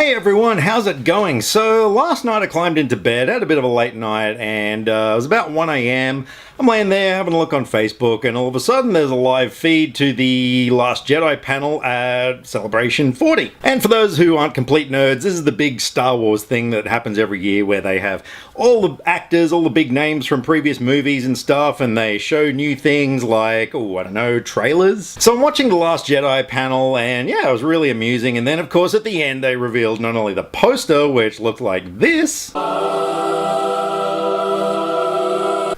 Hey everyone, how's it going? So last night I climbed into bed, had a bit of a late night, and it was about 1 a.m. I'm laying there having a look on Facebook, and all of a sudden there's a live feed to the Last Jedi panel at Celebration 40. And for those who aren't complete nerds, this is the big Star Wars thing that happens every year where they have all the actors, all the big names from previous movies and stuff, and they show new things like, I don't know, trailers. So I'm watching the Last Jedi panel, and yeah, it was really amusing. And then of course at the end they revealed not only the poster, which looked like this,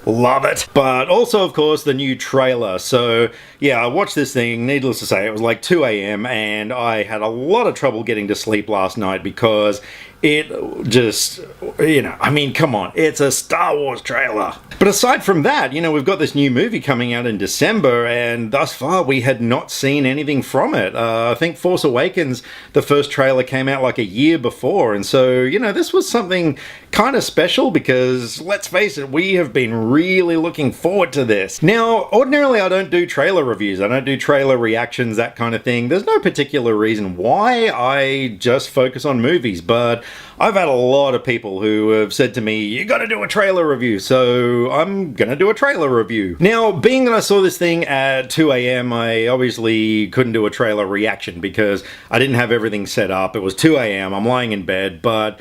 love it, but also of course the new trailer. So yeah, I watched this thing, needless to say it was like 2 a.m. and I had a lot of trouble getting to sleep last night because it just, I mean, come on, it's a Star Wars trailer. But aside from that, we've got this new movie coming out in December, and thus far we had not seen anything from it. I think Force Awakens, the first trailer came out like a year before, and so, this was something kind of special because, let's face it, we have been really looking forward to this. Now, ordinarily I don't do trailer reviews, I don't do trailer reactions, that kind of thing. There's no particular reason why, I just focus on movies, but I've had a lot of people who have said to me, you gotta do a trailer review, so I'm gonna do a trailer review. Now, being that I saw this thing at 2 a.m, I obviously couldn't do a trailer reaction because I didn't have everything set up. It was 2 a.m, I'm lying in bed, but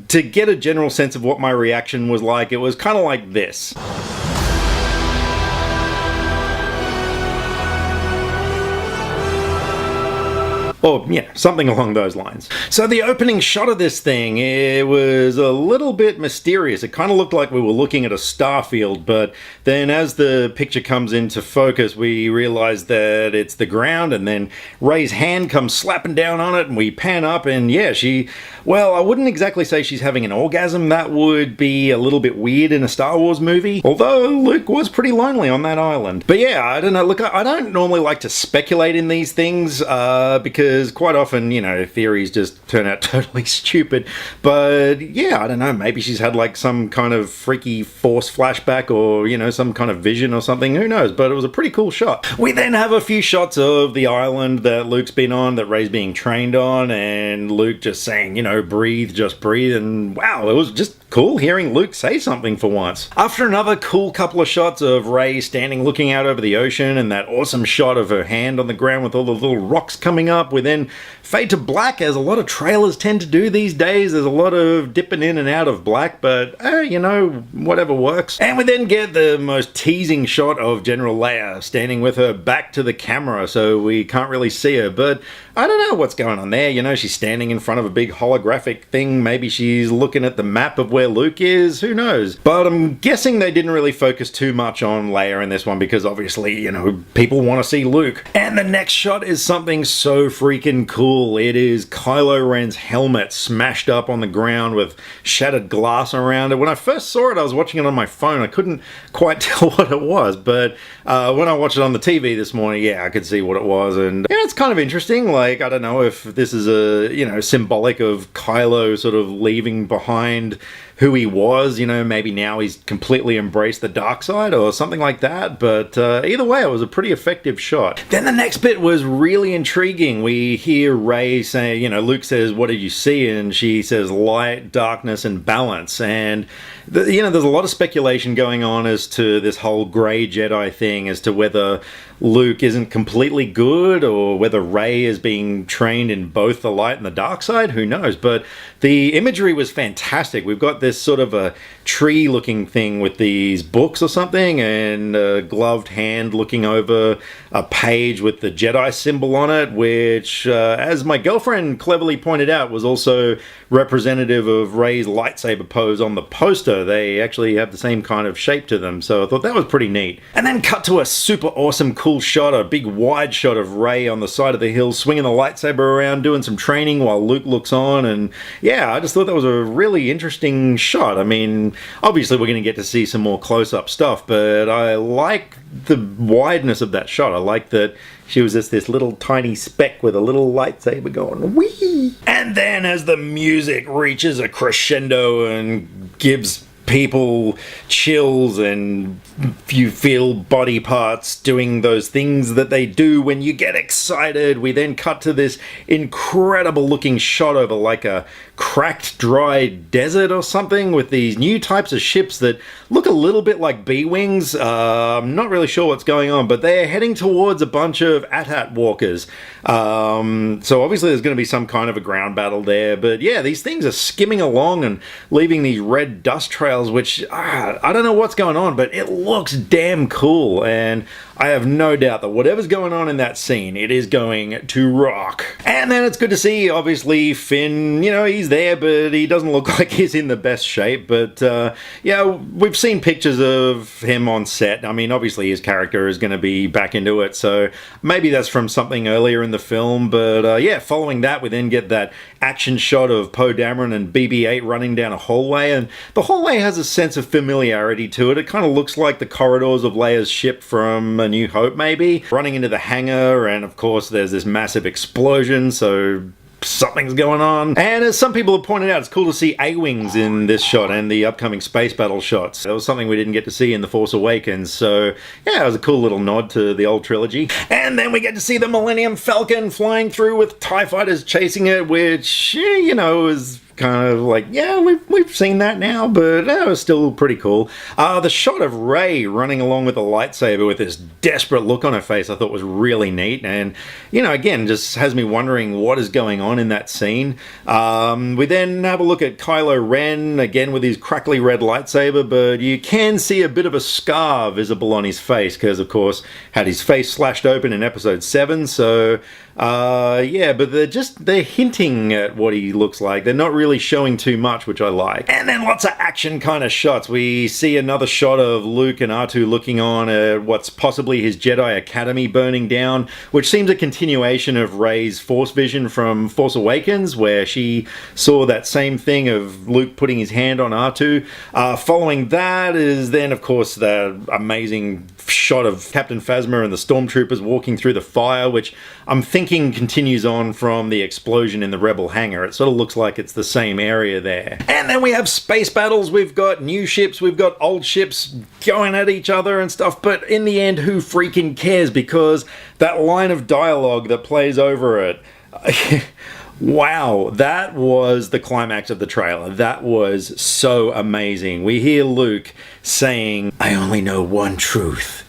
to get a general sense of what my reaction was like, it was kind of like this. Or, yeah, something along those lines. So the opening shot of this thing, it was a little bit mysterious. It kind of looked like we were looking at a star field, but then as the picture comes into focus, we realize that it's the ground, and then Rey's hand comes slapping down on it, and we pan up, and yeah, I wouldn't exactly say she's having an orgasm. That would be a little bit weird in a Star Wars movie, although Luke was pretty lonely on that island. But yeah, I don't know, look, I don't normally like to speculate in these things, because quite often, theories just turn out totally stupid. But yeah, I don't know, maybe she's had like some kind of freaky Force flashback or, some kind of vision or something, who knows, but it was a pretty cool shot. We then have a few shots of the island that Luke's been on, that Rey's being trained on, and Luke just saying, breathe, just breathe, and wow, it was just cool hearing Luke say something for once. After another cool couple of shots of Rey standing looking out over the ocean, and that awesome shot of her hand on the ground with all the little rocks coming up, we then fade to black, as a lot of trailers tend to do these days. There's a lot of dipping in and out of black, but whatever works. And we then get the most teasing shot of General Leia standing with her back to the camera, so we can't really see her, but I don't know what's going on there. She's standing in front of a big holographic thing. Maybe she's looking at the map of where Luke is, who knows? But I'm guessing they didn't really focus too much on Leia in this one because obviously, people want to see Luke. And the next shot is something so freaking cool. It is Kylo Ren's helmet smashed up on the ground with shattered glass around it. When I first saw it, I was watching it on my phone. I couldn't quite tell what it was, but when I watched it on the TV this morning, yeah, I could see what it was. And yeah, it's kind of interesting. Like, I don't know if this is a, symbolic of Kylo sort of leaving behind who he was, maybe now he's completely embraced the dark side or something like that, but either way, it was a pretty effective shot. Then the next bit was really intriguing. We hear Rey say, Luke says, what did you see? And she says, light, darkness, and balance. And there's a lot of speculation going on as to this whole grey Jedi thing, as to whether Luke isn't completely good or whether Rey is being trained in both the light and the dark side, who knows? But the imagery was fantastic. We've got this sort of a tree looking thing with these books or something, and a gloved hand looking over a page with the Jedi symbol on it, which as my girlfriend cleverly pointed out, was also representative of Rey's lightsaber pose on the poster. They actually have the same kind of shape to them, so I thought that was pretty neat. And then cut to a super awesome cool shot, a big wide shot of Rey on the side of the hill swinging the lightsaber around, doing some training while Luke looks on. And yeah, I just thought that was a really interesting shot. I mean, obviously we're going to get to see some more close-up stuff, but I like the wideness of that shot. I like that she was just this little tiny speck with a little lightsaber going whee. And then as the music reaches a crescendo and gives people chills and you feel body parts doing those things that they do when you get excited. We then cut to this incredible looking shot over like a cracked dry desert or something with these new types of ships that look a little bit like B-Wings. I'm not really sure what's going on, but they're heading towards a bunch of AT-AT walkers. So obviously there's going to be some kind of a ground battle there, but yeah, these things are skimming along and leaving these red dust trails, which I don't know what's going on, but it looks damn cool, and I have no doubt that whatever's going on in that scene, it is going to rock. And then it's good to see, obviously, Finn, you know, he's there, but he doesn't look like he's in the best shape. But, yeah, we've seen pictures of him on set. I mean, obviously his character is going to be back into it, so maybe that's from something earlier in the film. But, yeah, following that, we then get that action shot of Poe Dameron and BB-8 running down a hallway, and the hallway has a sense of familiarity to it. It kind of looks like the corridors of Leia's ship from A New Hope, maybe. Running into the hangar, and of course there's this massive explosion, so something's going on. And as some people have pointed out, it's cool to see A-Wings in this shot and the upcoming space battle shots. That was something we didn't get to see in The Force Awakens, so yeah, it was a cool little nod to the old trilogy. And then we get to see the Millennium Falcon flying through with TIE fighters chasing it, which, you know, is kind of like, yeah, we've seen that now, but it was still pretty cool. The shot of Rey running along with a lightsaber with this desperate look on her face I thought was really neat, and, you know, again, just has me wondering what is going on in that scene. We then have a look at Kylo Ren, again with his crackly red lightsaber, but you can see a bit of a scar visible on his face, because, of course, had his face slashed open in Episode 7, so yeah, but they're hinting at what he looks like. They're not really showing too much, which I like. And then lots of action kind of shots. We see another shot of Luke and R2 looking on at what's possibly his Jedi Academy burning down, which seems a continuation of Rey's Force vision from Force Awakens, where she saw that same thing of Luke putting his hand on R2. Following that is then, of course, the amazing shot of Captain Phasma and the stormtroopers walking through the fire, which I'm thinking continues on from the explosion in the Rebel hangar. It sort of looks like it's the same area there. And then we have space battles. We've got new ships, we've got old ships going at each other and stuff, but in the end, who freaking cares? Because that line of dialogue that plays over it, wow, that was the climax of the trailer. That was so amazing. We hear Luke saying, "I only know one truth.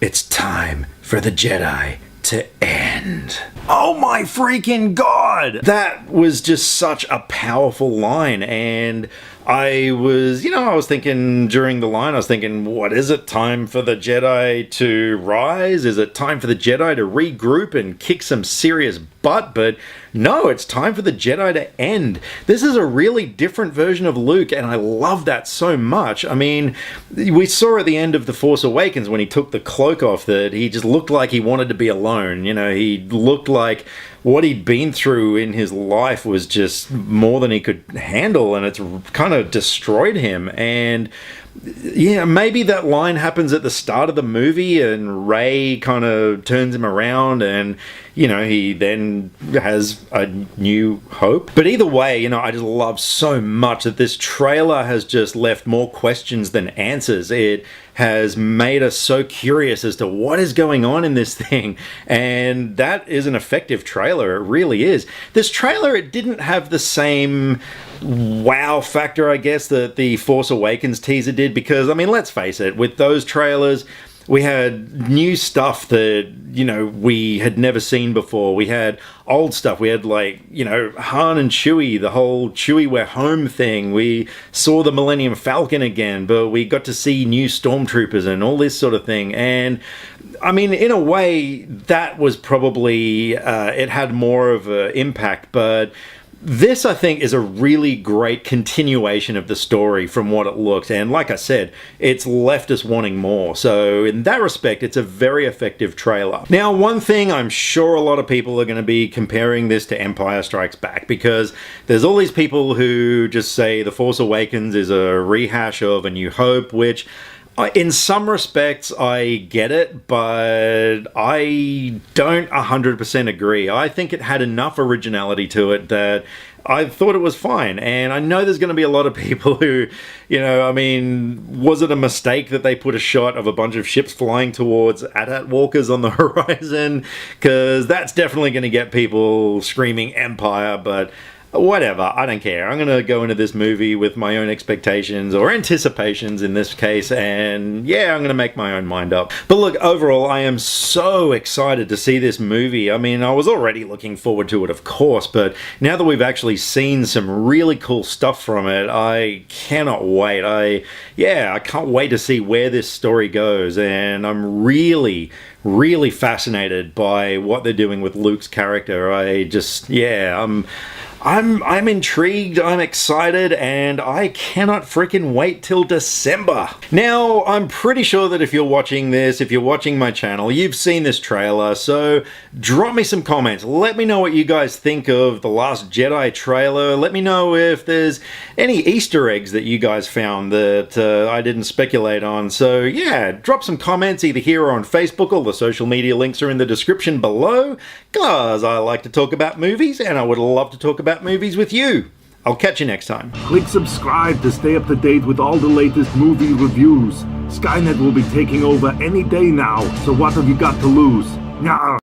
It's time for the Jedi to end." Oh my freaking god! That was just such a powerful line, and I was thinking during the line, I was thinking, what is it? Time for the Jedi to rise? Is it time for the Jedi to regroup and kick some serious butt? But no, it's time for the Jedi to end. This is a really different version of Luke, and I love that so much. I mean, we saw at the end of The Force Awakens when he took the cloak off that he just looked like he wanted to be alone. You know, he looked like what he'd been through in his life was just more than he could handle, and it's kind of destroyed him. And yeah, maybe that line happens at the start of the movie and Rey kind of turns him around and, you know, he then has a new hope. But either way, you know, I just love so much that this trailer has just left more questions than answers. It has made us so curious as to what is going on in this thing, and that is an effective trailer. It really is. This trailer, it didn't have the same wow factor, I guess, that the Force Awakens teaser did, because, I mean, let's face it, with those trailers, we had new stuff that, you know, we had never seen before. We had old stuff. We had, like, you know, Han and Chewie, the whole Chewie we're home thing. We saw the Millennium Falcon again, but we got to see new stormtroopers and all this sort of thing. And I mean, in a way, that was probably, it had more of an impact, but this, I think, is a really great continuation of the story from what it looked, and like I said, it's left us wanting more. So in that respect, it's a very effective trailer. Now, one thing I'm sure a lot of people are going to be comparing this to Empire Strikes Back, because there's all these people who just say The Force Awakens is a rehash of A New Hope, which in some respects, I get it, but I don't 100% agree. I think it had enough originality to it that I thought it was fine. And I know there's going to be a lot of people who, you know, I mean, was it a mistake that they put a shot of a bunch of ships flying towards AT-AT walkers on the horizon? Because that's definitely going to get people screaming Empire, but whatever, I don't care. I'm gonna go into this movie with my own expectations, or anticipations in this case, and yeah, I'm gonna make my own mind up. But look, overall, I am so excited to see this movie. I mean, I was already looking forward to it, of course, but now that we've actually seen some really cool stuff from it, I cannot wait. I can't wait to see where this story goes, and I'm really fascinated by what they're doing with Luke's character. I'm intrigued, I'm excited, and I cannot freaking wait till December. Now, I'm pretty sure that if you're watching this, if you're watching my channel, you've seen this trailer, so drop me some comments. Let me know what you guys think of the Last Jedi trailer. Let me know if there's any Easter eggs that you guys found that I didn't speculate on. So yeah, drop some comments either here or on Facebook. All the social media links are in the description below, because I like to talk about movies, and I would love to talk about movies with you. I'll catch you next time. Click subscribe to stay up to date with all the latest movie reviews. Skynet will be taking over any day now, so what have you got to lose? Nyah.